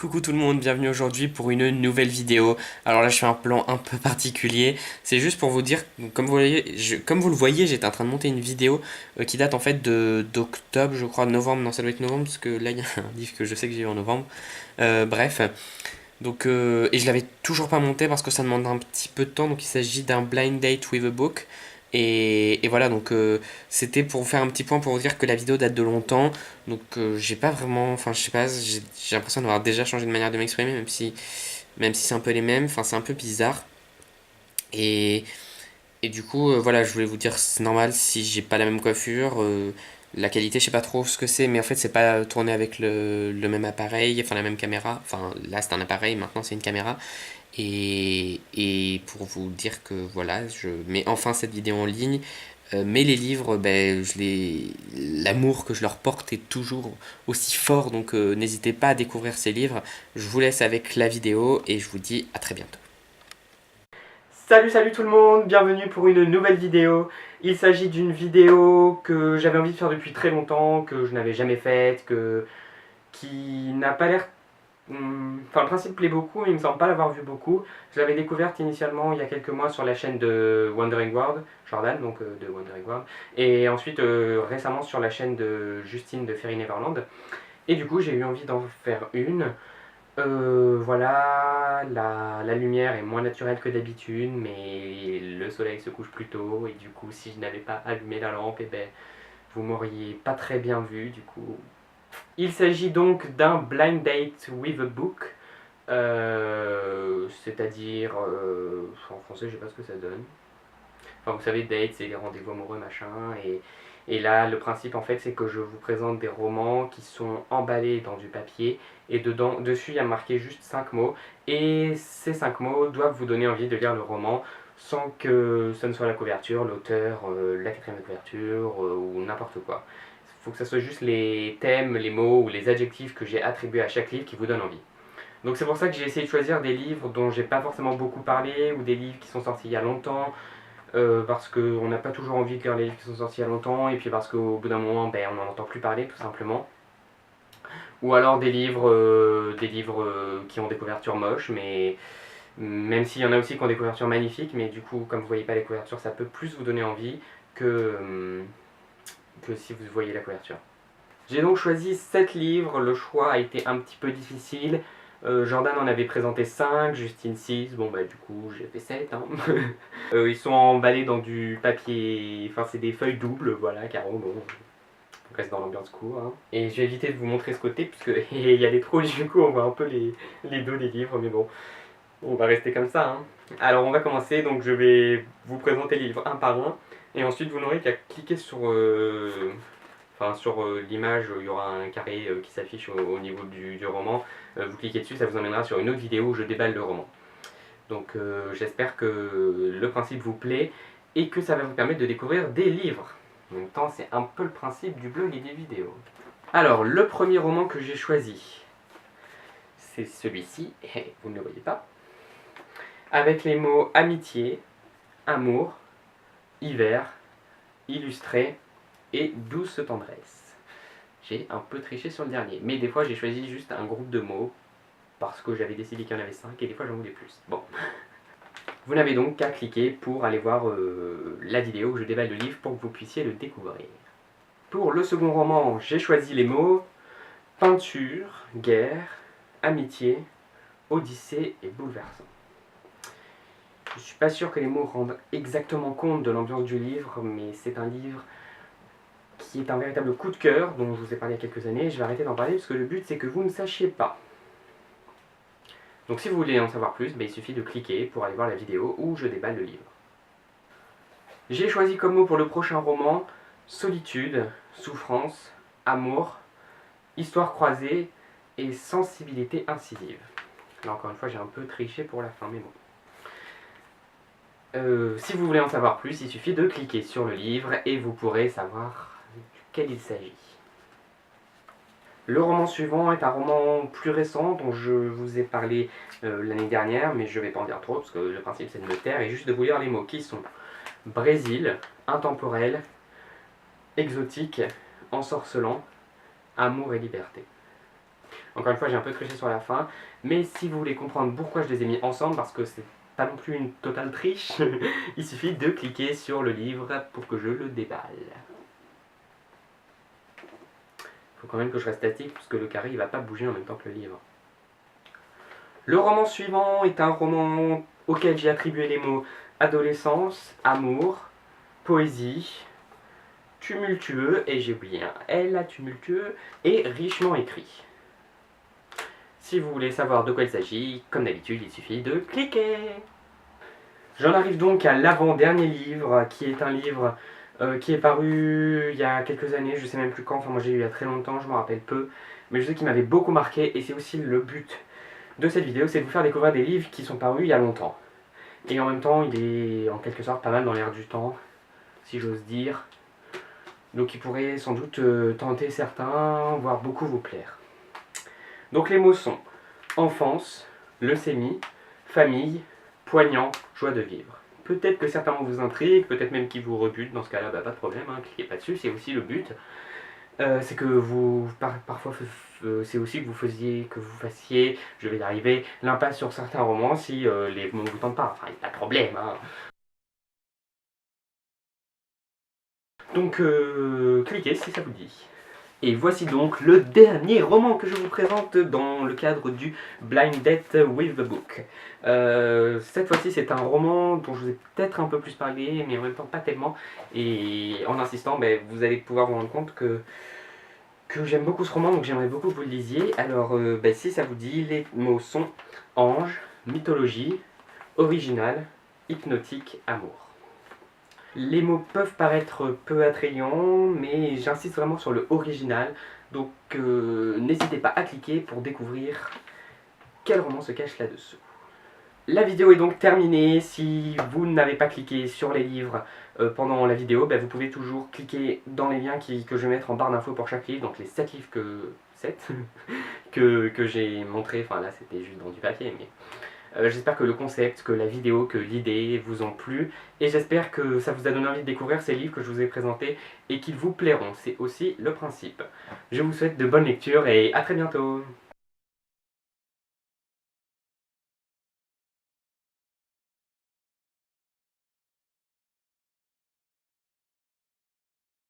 Coucou tout le monde, bienvenue aujourd'hui pour une nouvelle vidéo. Alors là je fais un plan un peu particulier, c'est juste pour vous dire, comme vous voyez, comme vous le voyez, j'étais en train de monter une vidéo qui date en fait d'octobre, je crois, novembre, non ça doit être novembre parce que là il y a un livre que je sais que j'ai eu en novembre. Bref, donc et je l'avais toujours pas monté parce que ça demande un petit peu de temps, donc il s'agit d'un blind date with a book. Et voilà, donc c'était pour vous faire un petit point pour vous dire que la vidéo date de longtemps. Donc j'ai pas vraiment, enfin je sais pas, j'ai l'impression d'avoir déjà changé de manière de m'exprimer, même si c'est un peu les mêmes, enfin c'est un peu bizarre. Et, et du coup, voilà, je voulais vous dire, c'est normal si j'ai pas la même coiffure. La qualité, je sais pas trop ce que c'est, mais en fait, c'est pas tourné avec le même appareil, enfin la même caméra. Enfin, là, c'est un appareil, maintenant, c'est une caméra. Et pour vous dire que voilà, je mets enfin cette vidéo en ligne. Mais les livres, ben, l'amour que je leur porte est toujours aussi fort, donc n'hésitez pas à découvrir ces livres. Je vous laisse avec la vidéo et je vous dis à très bientôt. Salut tout le monde, bienvenue pour une nouvelle vidéo. Il s'agit d'une vidéo que j'avais envie de faire depuis très longtemps, que je n'avais jamais faite, qui n'a pas l'air... Enfin, le principe plaît beaucoup, mais il me semble pas l'avoir vu beaucoup. Je l'avais découverte initialement il y a quelques mois sur la chaîne de Wandering World, Jordan, donc de Wandering World, et ensuite récemment sur la chaîne de Justine de Fairy Neverland. Et du coup, j'ai eu envie d'en faire une. Voilà, la lumière est moins naturelle que d'habitude, mais le soleil se couche plus tôt, et du coup, si je n'avais pas allumé la lampe, et ben, vous m'auriez pas très bien vu, du coup. Il s'agit donc d'un blind date with a book, c'est-à-dire, en français, je sais pas ce que ça donne. Enfin, vous savez, date, c'est les rendez-vous amoureux, machin. Et là, le principe, en fait, c'est que je vous présente des romans qui sont emballés dans du papier. Et dessus, il y a marqué juste 5 mots. Et ces 5 mots doivent vous donner envie de lire le roman sans que ce ne soit la couverture, l'auteur, la quatrième de couverture ou n'importe quoi. Il faut que ce soit juste les thèmes, les mots ou les adjectifs que j'ai attribués à chaque livre qui vous donnent envie. Donc c'est pour ça que j'ai essayé de choisir des livres dont j'ai pas forcément beaucoup parlé ou des livres qui sont sortis il y a longtemps parce qu'on n'a pas toujours envie de lire les livres qui sont sortis il y a longtemps, et puis parce qu'au bout d'un moment, ben, on n'en entend plus parler, tout simplement. Ou alors des livres qui ont des couvertures moches, mais même s'il y en a aussi qui ont des couvertures magnifiques, mais du coup, comme vous voyez pas les couvertures, ça peut plus vous donner envie que si vous voyez la couverture. J'ai donc choisi 7 livres, le choix a été un petit peu difficile. Jordan en avait présenté 5, Justine 6, bon bah du coup j'ai fait 7. Hein. Ils sont emballés dans du papier, enfin c'est des feuilles doubles, voilà, carreau, bon, on reste dans l'ambiance court. Hein. Et je vais éviter de vous montrer ce côté, puisque il y a des trous, du coup on voit un peu les dos des livres, mais bon, on va rester comme ça. Hein. Alors on va commencer, donc je vais vous présenter les livres un par un, et ensuite vous n'aurez qu'à cliquer sur l'image, il y aura un carré qui s'affiche au niveau du roman. Vous cliquez dessus, ça vous emmènera sur une autre vidéo où je déballe le roman. Donc j'espère que le principe vous plaît et que ça va vous permettre de découvrir des livres. En même temps, c'est un peu le principe du blog et des vidéos. Alors, le premier roman que j'ai choisi, c'est celui-ci, et vous ne le voyez pas, avec les mots amitié, amour, hiver, illustré et douce tendresse. J'ai un peu triché sur le dernier, mais des fois j'ai choisi juste un groupe de mots parce que j'avais décidé qu'il y en avait 5 et des fois j'en voulais plus. Bon. Vous n'avez donc qu'à cliquer pour aller voir la vidéo où je déballe le livre pour que vous puissiez le découvrir. Pour le second roman, j'ai choisi les mots peinture, guerre, amitié, odyssée et bouleversant. Je suis pas sûr que les mots rendent exactement compte de l'ambiance du livre, mais c'est un livre qui est un véritable coup de cœur dont je vous ai parlé il y a quelques années. Je vais arrêter d'en parler parce que le but c'est que vous ne sachiez pas. Donc si vous voulez en savoir plus, il suffit de cliquer pour aller voir la vidéo où je déballe le livre. J'ai choisi comme mot pour le prochain roman solitude, souffrance, amour, histoire croisée et sensibilité incisive. Là encore une fois j'ai un peu triché pour la fin, mais bon. Si vous voulez en savoir plus, il suffit de cliquer sur le livre et vous pourrez savoir duquel il s'agit. Le roman suivant est un roman plus récent dont je vous ai parlé l'année dernière, mais je ne vais pas en dire trop parce que le principe c'est de me taire et juste de vous lire les mots qui sont Brésil, intemporel, exotique, ensorcelant, amour et liberté. Encore une fois, j'ai un peu triché sur la fin, mais si vous voulez comprendre pourquoi je les ai mis ensemble, parce que c'est pas non plus une totale triche, il suffit de cliquer sur le livre pour que je le déballe. Faut quand même que je reste statique, parce que le carré il va pas bouger en même temps que le livre. Le roman suivant est un roman auquel j'ai attribué les mots adolescence, amour, poésie, tumultueux, et j'ai oublié un L, tumultueux, et richement écrit. Si vous voulez savoir de quoi il s'agit, comme d'habitude, il suffit de cliquer. J'en arrive donc à l'avant-dernier livre, qui est un livre qui est paru il y a quelques années, je sais même plus quand, enfin moi j'ai eu il y a très longtemps, je m'en rappelle peu, mais je sais qu'il m'avait beaucoup marqué, et c'est aussi le but de cette vidéo, c'est de vous faire découvrir des livres qui sont parus il y a longtemps. Et en même temps, il est en quelque sorte pas mal dans l'air du temps, si j'ose dire. Donc il pourrait sans doute tenter certains, voire beaucoup vous plaire. Donc les mots sont enfance, leucémie, famille, poignant, joie de vivre. Peut-être que certains vous intriguent, peut-être même qu'ils vous rebutent, dans ce cas-là, bah, pas de problème, hein, cliquez pas dessus, c'est aussi le but. C'est que vous, parfois, c'est aussi que vous fassiez, je vais y arriver, l'impasse sur certains romans si les mots ne vous tentent pas. Enfin, il n'y a pas de problème, hein. Donc, cliquez si ça vous dit. Et voici donc le dernier roman que je vous présente dans le cadre du Blind Date with the Book. Cette fois-ci, c'est un roman dont je vous ai peut-être un peu plus parlé, mais en même temps pas tellement. Et en insistant, ben, vous allez pouvoir vous rendre compte que j'aime beaucoup ce roman, donc j'aimerais beaucoup que vous le lisiez. Alors, ben, si ça vous dit, les mots sont ange, mythologie, original, hypnotique, amour. Les mots peuvent paraître peu attrayants, mais j'insiste vraiment sur le original, donc n'hésitez pas à cliquer pour découvrir quel roman se cache là-dessous. La vidéo est donc terminée. Si vous n'avez pas cliqué sur les livres pendant la vidéo, ben vous pouvez toujours cliquer dans les liens que je vais mettre en barre d'infos pour chaque livre, donc les 7 livres que j'ai montré, enfin là c'était juste dans du papier, mais j'espère que le concept, que la vidéo, que l'idée vous ont plu, et j'espère que ça vous a donné envie de découvrir ces livres que je vous ai présentés et qu'ils vous plairont, c'est aussi le principe. Je vous souhaite de bonnes lectures et à très bientôt.